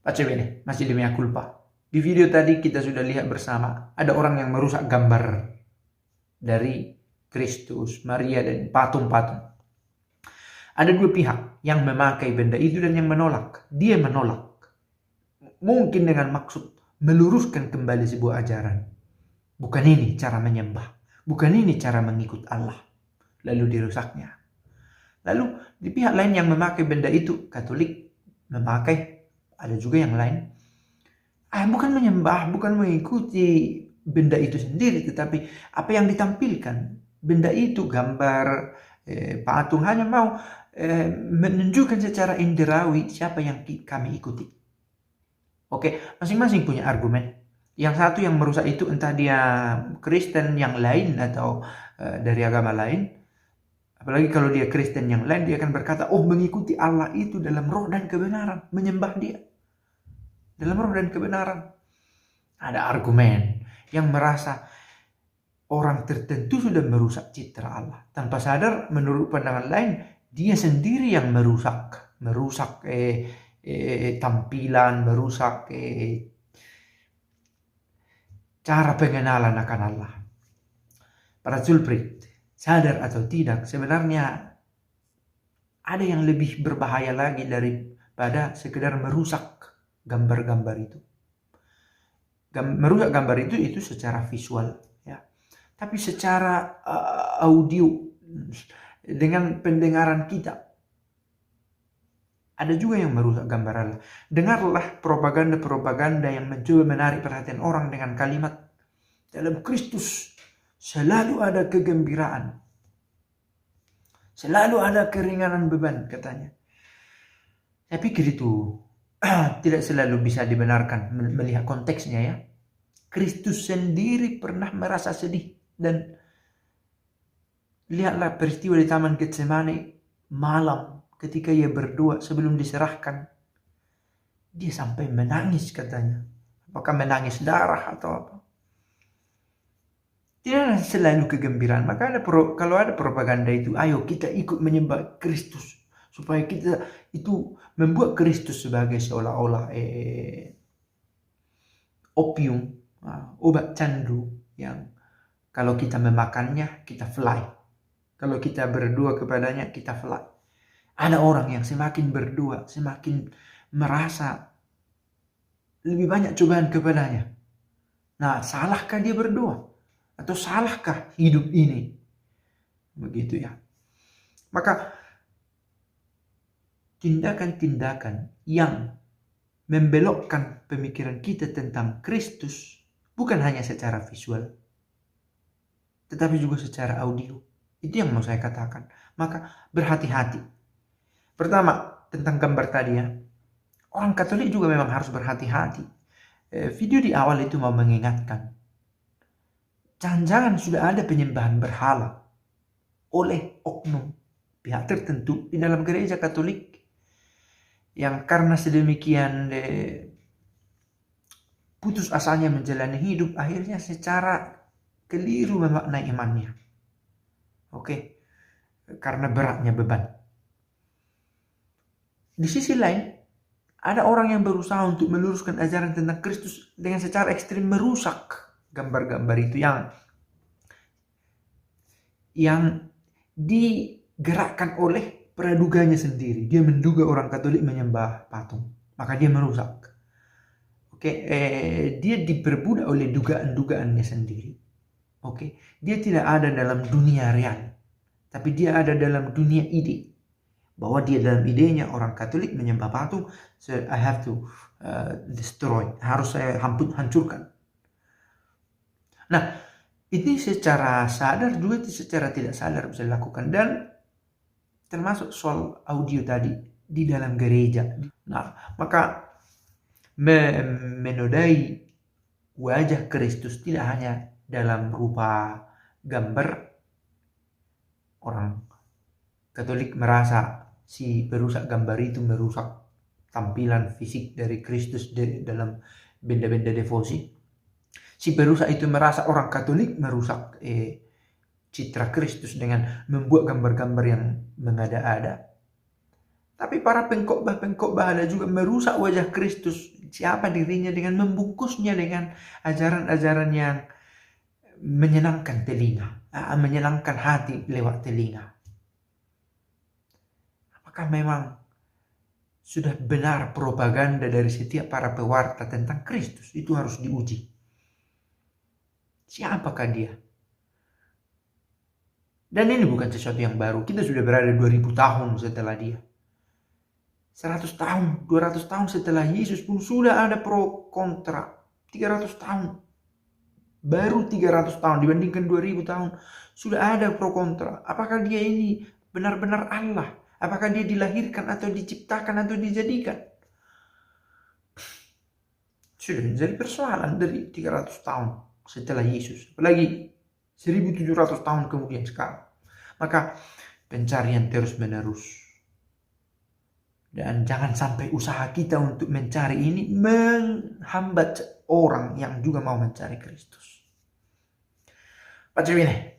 Pace bene, masih di mea culpa. Di video tadi kita sudah lihat bersama, ada orang yang merusak gambar dari Kristus, Maria, dan patung-patung. Ada dua pihak yang memakai benda itu dan yang menolak. Dia menolak. Mungkin dengan maksud meluruskan kembali sebuah ajaran. Bukan ini cara menyembah. Bukan ini cara mengikut Allah. Lalu dirusaknya. Lalu di pihak lain yang memakai benda itu, Katolik memakai, ada juga yang lain. Bukan menyembah, bukan mengikuti benda itu sendiri, tetapi apa yang ditampilkan. Benda itu, gambar, patung, hanya mau menunjukkan secara inderawi siapa yang kami ikuti. Oke, masing-masing punya argumen. Yang satu yang merusak itu entah dia Kristen yang lain atau dari agama lain. Apalagi kalau dia Kristen yang lain, dia akan berkata, mengikuti Allah itu dalam roh dan kebenaran. Menyembah dia dalam roh dan kebenaran. Ada argumen yang merasa orang tertentu sudah merusak citra Allah. Tanpa sadar, menurut pandangan lain, dia sendiri yang merusak tampilan, merusak cara pengenalan akan Allah. Para culprit, sadar atau tidak, sebenarnya ada yang lebih berbahaya lagi daripada sekedar merusak gambar-gambar itu. Merusak gambar itu secara visual, ya. Tapi secara audio, dengan pendengaran kita, ada juga yang merusak gambar Allah. Dengarlah propaganda-propaganda yang mencoba menarik perhatian orang dengan kalimat, dalam Kristus selalu ada kegembiraan, selalu ada keringanan beban, katanya. Saya pikir itu tidak selalu bisa dibenarkan melihat konteksnya, ya. Kristus sendiri pernah merasa sedih, dan lihatlah peristiwa di Taman Getsemani malam ketika ia berdoa sebelum diserahkan. Dia sampai menangis, katanya. Apakah menangis darah atau apa? Tidak selalu kegembiraan. Maka kalau ada propaganda itu, ayo kita ikut menyembah Kristus, supaya kita itu membuat Kristus sebagai seolah-olah opium, obat candu yang kalau kita memakannya kita fly, kalau kita berdoa kepadanya kita fly. Ada orang yang semakin berdoa semakin merasa lebih banyak cobaan kepadanya. Nah, salahkah dia berdoa? Atau salahkah hidup ini? Begitu, ya. Maka tindakan-tindakan yang membelokkan pemikiran kita tentang Kristus bukan hanya secara visual, tetapi juga secara audio. Itu yang mau saya katakan. Maka berhati-hati. Pertama, tentang gambar tadi, ya. Orang Katolik juga memang harus berhati-hati. Video di awal itu mau mengingatkan, jangan-jangan sudah ada penyembahan berhala oleh oknum pihak tertentu di dalam gereja Katolik, yang karena sedemikian putus asanya menjalani hidup, akhirnya secara keliru memaknai imannya. Oke, karena beratnya beban. Di sisi lain, ada orang yang berusaha untuk meluruskan ajaran tentang Kristus dengan secara ekstrim merusak gambar-gambar itu yang digerakkan oleh praduganya sendiri. Dia menduga orang Katolik menyembah patung, maka dia merusak. Dia diperbudak oleh dugaan-dugaannya sendiri. Dia tidak ada dalam dunia real, tapi dia ada dalam dunia ide. Bahwa dia dalam idenya orang Katolik menyembah patung, so I have to destroy, harus saya hancurkan. Nah, ini secara sadar juga secara tidak sadar bisa dilakukan, dan termasuk soal audio tadi di dalam gereja. Nah, maka menodai wajah Kristus tidak hanya dalam rupa gambar. Orang Katolik merasa si perusak gambar itu merusak tampilan fisik dari Kristus dalam benda-benda devosi. Si perusak itu merasa orang Katolik merusak citra Kristus dengan membuat gambar-gambar yang mengada-ada. Tapi para pengkhotbah ada juga merusak wajah Kristus siapa dirinya dengan membungkusnya dengan ajaran-ajaran yang menyenangkan telinga, menyenangkan hati lewat telinga. Apakah memang sudah benar propaganda dari setiap para pewarta tentang Kristus? Itu harus diuji. Siapakah dia? Dan ini bukan sesuatu yang baru. Kita sudah berada 2000 tahun setelah dia. 100 tahun, 200 tahun setelah Yesus pun sudah ada pro kontra. 300 tahun. Baru 300 tahun dibandingkan 2000 tahun. Sudah ada pro kontra. Apakah dia ini benar-benar Allah? Apakah dia dilahirkan atau diciptakan atau dijadikan? Sudah menjadi persoalan dari 300 tahun setelah Yesus. Apalagi 1700 tahun kemudian sekarang. Maka pencarian terus menerus. Dan jangan sampai usaha kita untuk mencari ini menghambat orang yang juga mau mencari Kristus. Baca ini.